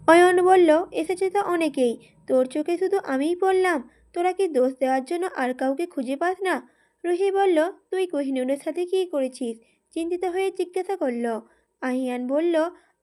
অয়ন বলল, এসেছে তো অনেকেই, তোর চোখে শুধু আমিই পড়লাম। তোরা কি দোষ দেওয়ার জন্য আর কাউকে খুঁজে পাস না? রুহি বলল, তুই কোহিনূরের সাথে কি করেছিস? চিন্তিত হয়ে জিজ্ঞাসা করল। আহিয়ান বলল,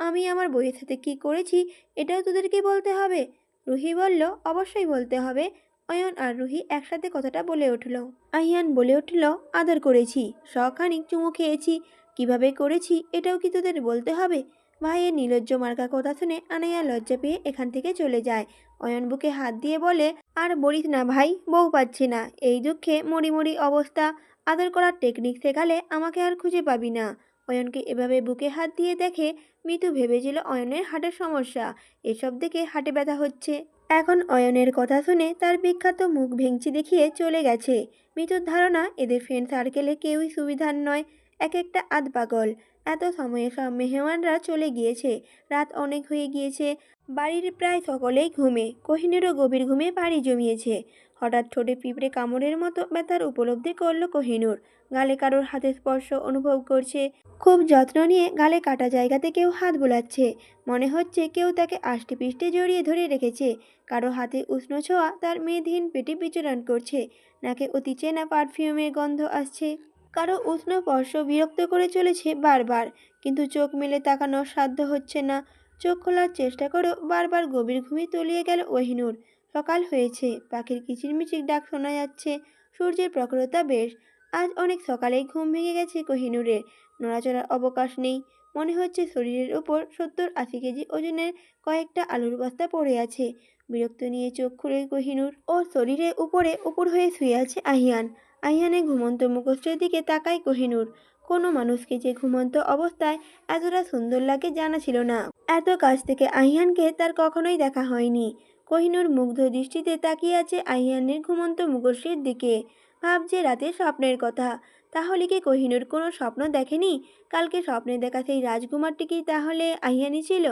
আমি আমার বইয়ের সাথে কি করেছি এটাও তোদেরকে বলতে হবে? রুহি বলল, অবশ্যই বলতে হবে। অয়ন আর রুহি একসাথে কথাটা বলে উঠল। আহিয়ান বলে উঠল, আদর করেছি, শখানিক চুমু খেয়েছি, কিভাবে করেছি এটাও কি তোদের বলতে হবে? ভাইয়ের নির্লজ্জ মার্কা কথা শুনে আনাইয়া লজ্জা পেয়ে এখান থেকে চলে যায়। অয়ন বুকে হাত দিয়ে বলে, আর বলিস না ভাই, বউ পাচ্ছি না, এই দুঃখে মরি মরি অবস্থা। আদর করার টেকনিক শেখালে আমাকে আর খুঁজে পাবি না। অয়নকে এভাবে বুকে হাত দিয়ে দেখে মিতু ভেবেছিল অয়নের হার্টের সমস্যা। এসব দেখে হার্টে ব্যথা হচ্ছে। এখন অয়নের কথা শুনে তার বিখ্যাত মুখ ভেঙচি দেখিয়ে চলে গেছে। মিতুর ধারণা এদের ফ্রেন্ড সার্কেলে কেউই সুবিধার নয়, এক একটা আধ পাগল। এত সময়ে সব মেহমানরা চলে গিয়েছে, রাত অনেক হয়ে গিয়েছে, বাড়ির প্রায় সকলেই ঘুমে। কোহিনূরও গভীর ঘুমে পাড়ি জমিয়েছে। হঠাৎ ঠোঁটে পিঁপড়ে কামড়ের মতো ব্যথার উপলব্ধি করল কোহিনূর। গালে কারোর হাতের স্পর্শ অনুভব করছে। খুব যত্ন নিয়ে গালে কাটা জায়গাতে কেউ হাত বোলাচ্ছে। মনে হচ্ছে কেউ তাকে আষ্টে পিষ্টে জড়িয়ে ধরে রেখেছে। কারো হাতে উষ্ণ ছোঁয়া তার মেদহীন পেটে বিচরণ করছে। নাকে অতি চেনা পারফিউমের গন্ধ আসছে। কারো উষ্ণ স্পর্শ বিরক্ত করে চলেছে বারবার, কিন্তু চোখ মেলে তাকানোর সাধ্য হচ্ছে না। চোখ খোলার চেষ্টা করেও বারবার গভীর ঘুমে তলিয়ে গেল কোহিনূর। সকাল হয়েছে, পাখির কিচিরমিচির ডাক শোনা যাচ্ছে, সূর্যের প্রখরতা বেশ। আজ অনেক সকালেই ঘুম ভেঙে গেছে কোহিনূরের। নড়াচড়ার অবকাশ নেই। মনে হচ্ছে শরীরের উপর 70-80 কেজি ওজনের কয়েকটা আলুর বস্তা পড়ে আছে। বিরক্ত নিয়ে চোখ খুলে কোহিনূর, ও শরীরে উপরে উপর হয়ে শুয়ে আছে আহিয়ান। আহিয়ানের ঘুমন্ত মুখশ্রীর দিকে তাকায় কোহিনূর। কোনো মানুষকে যে ঘুমন্ত অবস্থায় এতটা সুন্দর লাগে জানা ছিল না। এত কাছ থেকে আহিয়ানকে তার কখনোই দেখা হয়নি। কোহিনূর মুগ্ধ দৃষ্টিতে তাকিয়ে আছে আহিয়ানের ঘুমন্ত মুখশ্রীর দিকে। ভাবছে রাতে স্বপ্নের কথা। তাহলে কি কোহিনূর কোনো স্বপ্ন দেখেনি? কালকে স্বপ্নে দেখা সেই রাজকুমারটি কি তাহলে আহিয়ানই ছিল?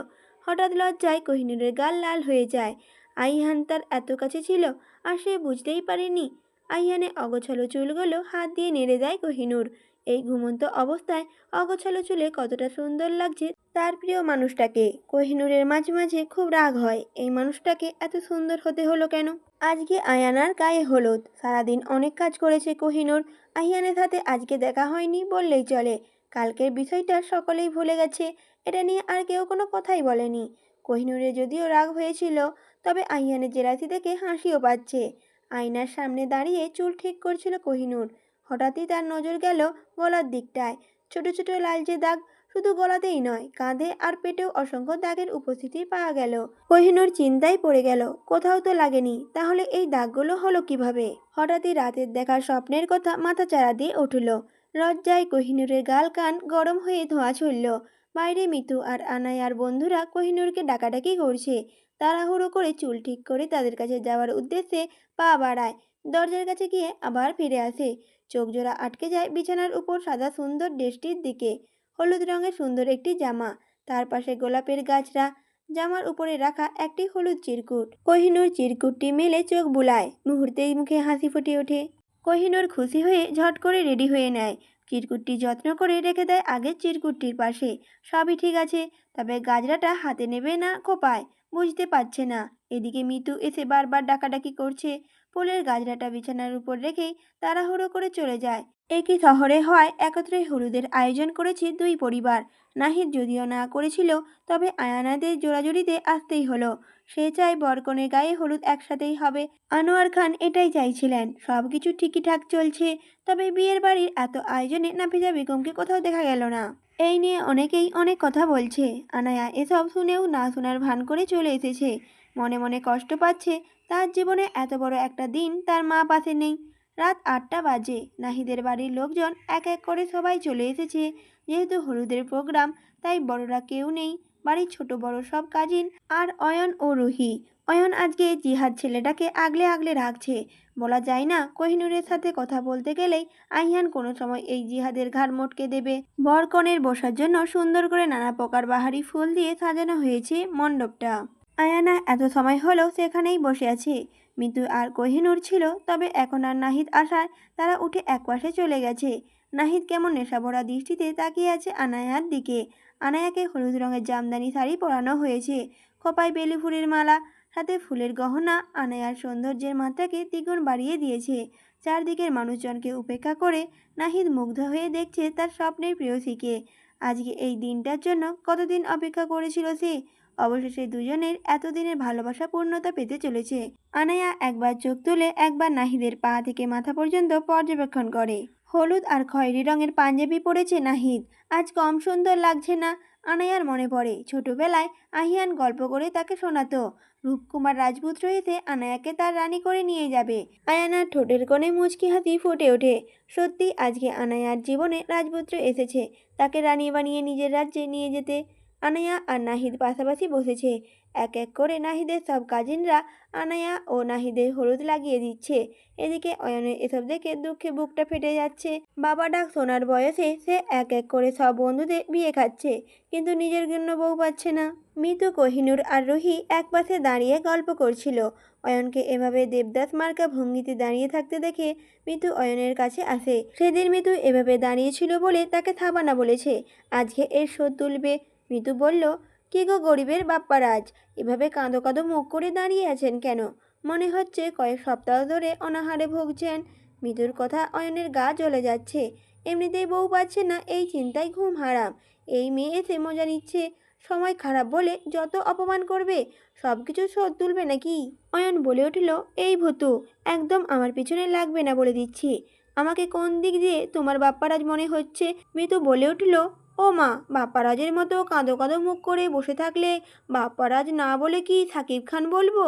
হঠাৎ লজ্জায় কোহিনূরের গাল লাল হয়ে যায়। আহিয়ান তার এত কাছে ছিল, আর সে বুঝতেই পারেনি। আহিয়ানে অগোছালো চুলগুলো হাত দিয়ে নেড়ে দেয় কোহিনূর। এই ঘুমন্ত অবস্থায় অগোছালো চুলে কতটা সুন্দর লাগছে তার প্রিয় মানুষটাকে। কোহিনূরের মাঝে মাঝে খুব রাগ হয়, এই মানুষটাকে এত সুন্দর হতে হলো কেন? আজকে আয়ানার গায়ে হলুদ। সারাদিন অনেক কাজ করেছে কোহিনূর। আহিয়ানের সাথে আজকে দেখা হয়নি বললেই চলে। কালকের বিষয়টা সকলেই ভুলে গেছে, এটা নিয়ে আর কেউ কোনো কথাই বলেনি। কোহিনূরের যদিও রাগ হয়েছিল, তবে আহিয়ানের জেলাসি দেখে হাসিও পাচ্ছে। আয়নার সামনে দাঁড়িয়ে চুল ঠিক করছিল কোহিনূর। হঠাৎই তার নজর গেল গলার দিকটায়। ছোট ছোট লালচে দাগ, শুধু গলাতেই নয়, কাঁধে আর পেটেও অসংখ্য দাগের উপস্থিতি পাওয়া গেল। কোহিনূর চিন্তায় পড়ে গেল, কোথাও তো লাগেনি, তাহলে এই দাগগুলো হলো কিভাবে? হঠাৎই রাতের দেখা স্বপ্নের কথা মাথা চাড়া দিয়ে উঠল। লজ্জায় কোহিনূরের গাল কান গরম হয়ে ধোঁয়া ছুড়ল। বাইরে মিতু আর আনায়ার বন্ধুরা কোহিনূরকে ডাকাডাকি করছে। তাড়াহুড়ো করে চুল ঠিক করে তাদের কাছে যাওয়ার উদ্দেশ্যে পা বাড়ায়। দরজার কাছে গিয়ে আবার ফিরে আসে। চোখ জোড়া আটকে যায় বিছানার উপর সাদা সুন্দর ড্রেসটির দিকে। হলুদ রঙের সুন্দর একটি জামা, তার পাশে গোলাপের গাছরা, জামার উপরে রাখা একটি হলুদ চিরকুট। কোহিনূর চিরকুটটি মেলে চোখ বুলায়, মুহূর্তেই মুখে হাসি ফুটে ওঠে। কোহিনূর খুশি হয়ে ঝট করে রেডি হয়ে নেয়। চিরকুটটি যত্ন করে রেখে দেয় আগের চিরকুটটির পাশে। সবই ঠিক আছে, তবে গাজরাটা হাতে নেবে না খোপায়, বুঝতে পারছে না। এদিকে মিতু এসে বারবার ডাকাডাকি করছে। ফুলের গাজরাটা বিছানার উপর রেখেই তাড়াহুড়ো করে চলে যায়। একই শহরে হয় একত্রে হলুদের আয়োজন করেছে দুই পরিবার। নাহিদ যদিও না করেছিল, তবে আয়ানাদের জোড়াজুড়িতে আসতেই হলো। সে চায় বরকনের গায়ে হলুদ একসাথেই হবে। আনোয়ার খান এটাই চাইছিলেন। সবকিছু ঠিকঠাক চলছে, তবে বিয়ের বাড়ির এত আয়োজনে নাফিজা বেগমকে কোথাও দেখা গেল না। এই নিয়ে অনেকেই অনেক কথা বলছে। আনায়া এসব শুনেও না শোনার ভান করে চলে এসেছে। মনে মনে কষ্ট পাচ্ছে, তার জীবনে এত বড় একটা দিন তার মা পাশে নেই। রাত 8টা বাজে। নাহিদের বাড়ির লোকজন এক এক করে সবাই চলে এসেছে। যেহেতু হলুদের প্রোগ্রাম, তাই বড়রা কেউ নেই। বাড়ির ছোট বড় সব কাজিন আর অয়ন ও রুহি। অয়ন আজকে জিহাদ ছেলেটাকে আগলে আগলে রাখছে। বলা যায় না, কোহিনূরের সাথে কথা বলতে গেলেই আহিয়ান কোনো সময় এই জিহাদের ঘাড় মটকে দেবে। বরকনের বসার জন্য সুন্দর করে নানা প্রকার বাহারি ফুল দিয়ে সাজানো হয়েছে মণ্ডপটা। আয়ানা এত সময় হলেও সেখানেই বসে আছে। মিতু আর কোহিনূর ছিল, তবে এখন আর নাহিদ আসায় তারা উঠে একপাশে চলে গেছে। নাহিদ কেমন নেশাভরা দৃষ্টিতে তাকিয়ে আছে আনায়ার দিকে। আনায়াকে হলুদ রঙের জামদানি শাড়ি পরানো হয়েছে। খোঁপায় বেলি ফুলের মালা, হাতে ফুলের গহনা আনায়ার সৌন্দর্যের মাত্রাকে দ্বিগুণ বাড়িয়ে দিয়েছে। চারদিকের মানুষজনকে উপেক্ষা করে নাহিদ মুগ্ধ হয়ে দেখছে তার স্বপ্নের প্রেয়সীকে। আজকে এই দিনটার জন্য কতদিন অপেক্ষা করেছিল সে। অবশেষে দুজনের এতদিনের ভালোবাসা পূর্ণতা পেতে চলেছে। আনায়া একবার চোখ তুলে একবার নাহিদের পা থেকে মাথা পর্যন্ত পর্যবেক্ষণ করে। হলুদ আর খয়েরি রঙের পাঞ্জাবি পরেছে নাহিদ। আজ কম সুন্দর লাগছে না। আনায়ার মনে পড়ে ছোটবেলায় আহিয়ান গল্প করে তাকে শোনাতো, রূপকুমার রাজপুত্র এসে আনায়াকে তার রানী করে নিয়ে যাবে। আয়ানার ঠোঁটের কোণে মুচকি হাসি ফুটে ওঠে। সত্যি আজকে আনায়ার জীবনে রাজপুত্র এসেছে তাকে রানী বানিয়ে নিজের রাজ্যে নিয়ে যেতে। আনায়া আর নাহিদ পাশাপাশি বসেছে। এক এক করে নাহিদের সব কাজিনরা আনায়া ও নাহিদের হলুদ লাগিয়ে দিচ্ছে। এদিকে অয়নের এসব দেখে দুঃখে বুকটা ফেটে যাচ্ছে। বাবা ডাক শোনার বয়সে সে এক এক করে সব বন্ধুদের বিয়ে খাচ্ছে, কিন্তু নিজের জন্য বউ পাচ্ছে না। মিতু, কোহিনূর আর রুহি এক পাশে দাঁড়িয়ে গল্প করছিল। অয়নকে এভাবে দেবদাস মার্কা ভঙ্গিতে দাঁড়িয়ে থাকতে দেখে মিতু অয়নের কাছে আসে। সেদিন মিতু এভাবে দাঁড়িয়েছিল বলে তাকে থাবানা বলেছে, আজকে এর শোধ তুলবে। মিতু বলল, কি গো গরিবের বাপ্পারাজ, এভাবে কাঁদো কাঁদো মুখ করে দাঁড়িয়ে আছেন কেন? মনে হচ্ছে কয়েক সপ্তাহ ধরে অনাহারে ভুগছেন। মিতুর কথা অয়নের গা জ্বলে যাচ্ছে। এমনিতেই বউ পাচ্ছে না, এই চিন্তায় ঘুম হারাম। এই মেয়ে এসে মজা নিচ্ছে। সময় খারাপ বলে যত অপমান করবে সব কিছু শোধ তুলবে নাকি? অয়ন বলে উঠল, এই ভূতু, একদম আমার পিছনে লাগবে না বলে দিচ্ছি। আমাকে কোন দিক দিয়ে তোমার বাপ্পারাজ মনে হচ্ছে? মিতু বলে উঠল, ও মা, বাপ্পারাজের মতো কাঁদো কাঁদো মুখ করে বসে থাকলে বাপ্পারাজ না বলে কি সাকিব খান বলবো?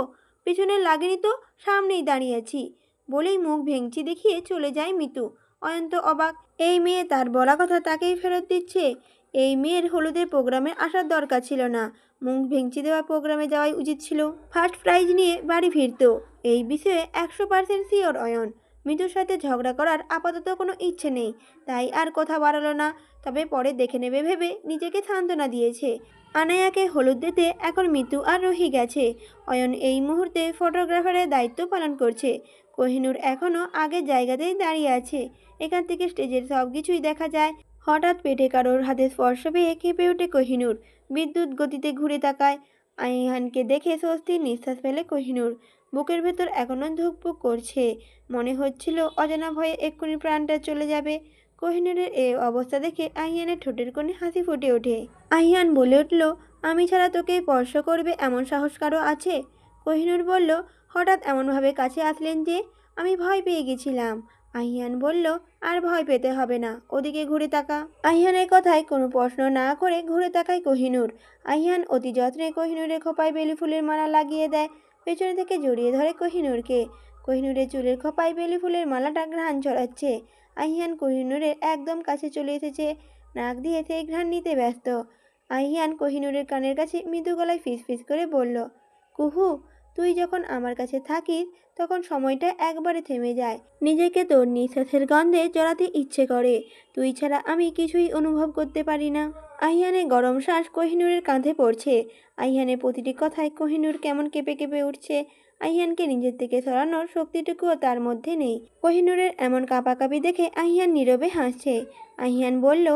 পিছনে লাগেনি তো, সামনেই দাঁড়িয়ে আছি বলেই মুখ ভেঙচি দেখিয়ে চলে যায় মিতু। অয়ন তো অবাক, এই মেয়ে তার বলা কথা তাকেই ফেরত দিচ্ছে। এই মেয়ের হলুদের প্রোগ্রামে আসার দরকার ছিল না, মুখ ভেঙচি দেওয়া প্রোগ্রামে যাওয়াই উচিত ছিল। ফার্স্ট প্রাইজ নিয়ে বাড়ি ফিরত, এই বিষয়ে 100% শিওর অয়ন। মিতুর সাথে ঝগড়া করার আপাতত কোনো ইচ্ছে নেই, তাই আর কথা বাড়ালো না। তবে পরে দেখে নেবে ভেবে নিজেকে সান্ত্বনা দিয়েছে। আনায়াকে হলুদ দিতে এখন মিতু আর রুহি গেছে। অয়ন এই মুহূর্তে ফটোগ্রাফারের দায়িত্ব পালন করছে। কোহিনূর এখনও আগের জায়গাতেই দাঁড়িয়ে আছে। এখান থেকে স্টেজের সব কিছুই দেখা যায়। হঠাৎ পেটে কারোর হাতে স্পর্শ পেয়ে কেঁপে ওঠে কোহিনূর। বিদ্যুৎ গতিতে ঘুরে তাকায়। আইহানকে দেখে স্বস্তির নিঃশ্বাস ফেলে কোহিনূর। বুকের ভেতর এখনও ধুকপুক করছে। মনে হচ্ছিল অজানা ভয়ে এক্ষুনি প্রাণটা চলে যাবে। কোহিনূরের এই অবস্থা দেখে আহিয়ানের ঠোঁটের কোণে হাসি ফুটে ওঠে। আহিয়ান বলে উঠল, আমি ছাড়া তোকে স্পর্শ করবে এমন সাহস কারো আছে? কোহিনূর বলল, হঠাৎ এমনভাবে কাছে আসলেন যে আমি ভয় পেয়ে গেছিলাম। আহিয়ান বলল, আর ভয় পেতে হবে না, ওদিকে ঘুরে তাকা। আহিয়ানের কথায় কোনো প্রশ্ন না করে ঘুরে তাকায় কোহিনূর। আহিয়ান অতি যত্নে কোহিনূরের খোঁপায় বেলি ফুলের মালা লাগিয়ে দেয়। পেছনে থেকে জড়িয়ে ধরে কোহিনূরকে। কোহিনূরের চুলের খোঁপায় বেলি ফুলের মালাটা ঘ্রাণ ছড়াচ্ছে। আহিয়ান কোহিনূরের একদম কাছে চলে এসেছে, নাক দিয়ে সেই ঘ্রাণ নিতে ব্যস্ত। আহিয়ান কোহিনূরের কানের কাছে মৃদু গলায় ফিস ফিস করে বলল, কুহু, তুই যখন আমার কাছে থাকিস তখন সময়টা একবারে থেমে যায়। নিজেকে তোর নিঃশ্বাসের গন্ধে জড়াতে ইচ্ছে করে। তুই ছাড়া আমি কিছুই অনুভব করতে পারি না। আহিয়ানের গরম শ্বাস কোহিনূরের কাঁধে পড়ছে। আহিয়ানের প্রতিটি কথায় কোহিনূর কেমন কেঁপে কেঁপে উঠছে। আহিয়ানকে নিজের থেকে সরানোর শক্তিটুকুও তার মধ্যে নেই। কোহিনূরের এমন কাঁপাকাঁপি দেখে আহিয়ান নীরবে হাসছে। আহিয়ান বলল,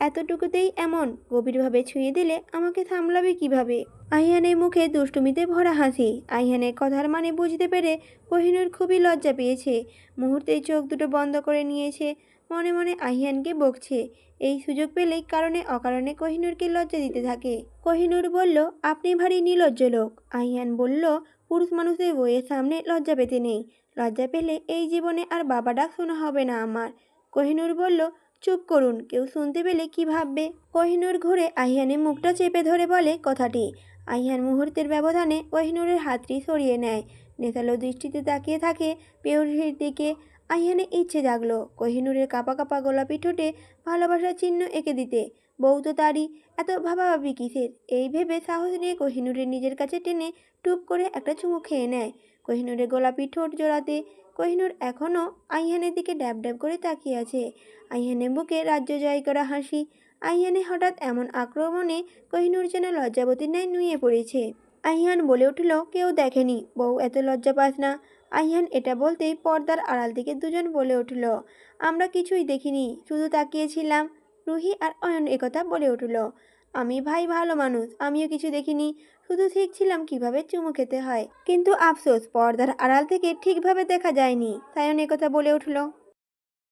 এতটুকুতেই এমন গভীরভাবে ছুঁয়ে দিলে আমাকে সামলাবে কিভাবে? আহিয়ানের মুখে দুষ্টুমিতে ভরা হাসি। আহিয়ানের কথার মানে বুঝতে পেরে কোহিনূর খুবই লজ্জা পেয়েছে। মুহূর্তেই চোখ দুটো বন্ধ করে নিয়েছে। মনে মনে আহিয়ানকে বকছে। এই সুযোগ পেলেই কারণে অকারণে কোহিনূরকে লজ্জা দিতে থাকে। কোহিনূর বলল, আপনি ভারী নির্লজ্জ লোক। আহিয়ান বলল, পুরুষ মানুষের বইয়ের সামনে লজ্জা পেতে নেই। লজ্জা পেলে এই জীবনে আর বাবা ডাক শোনা হবে না আমার। কোহিনূর বলল, চুপ করুন, কেউ শুনতে পেলে কি ভাববে? কোহিনূর ঘুরে আহিয়ানের মুখটা চেপে ধরে বলে কথাটি। আহিয়ান মুহূর্তের ব্যবধানে কোহিনূরের হাতটি সরিয়ে নেয়। নেশালো দৃষ্টিতে তাকিয়ে থাকে পেয়সীর দিকে। আহিয়ানের ইচ্ছে জাগলো কোহিনূরের কাঁপা কাঁপা গোলাপি ঠোঁটে ভালোবাসার চিহ্ন এঁকে দিতে। বউ তো তারই, এত ভাবাভাবি কিসের? এই ভেবে সাহস নিয়ে কোহিনূরের নিজের কাছে টেনে টুপ করে একটা চুমু খেয়ে নেয় কোহিনূরের গোলাপি ঠোঁট জোড়াতে। কোহিনূর এখনও আহিয়ানের দিকে ড্যাব ড্যাব করে তাকিয়ে আছে। আহিয়ানের বুকে রাজ্য জয় করা হাসি। আহিয়ানে হঠাৎ এমন আক্রমণে কোহিনূর যেন লজ্জাবতীর ন্যায় নুয়ে পড়েছে। আহিয়ান বলে উঠল, কেউ দেখেনি, বউ এত লজ্জা পাস না। আহিয়ান এটা বলতেই পর্দার আড়াল থেকে দুজন বলে উঠল, আমরা কিছুই দেখিনি, শুধু তাকিয়েছিলাম। রুহি আর অয়ন একথা বলে উঠল, আমি ভাই ভালো মানুষ, আমিও কিছু দেখিনি, শুধু শিখছিলাম কিভাবে চুমু খেতে হয়। কিন্তু আফসোস, পর্দার আড়াল থেকে ঠিকভাবে দেখা যায়নি। সায়ন একথা বলে উঠল।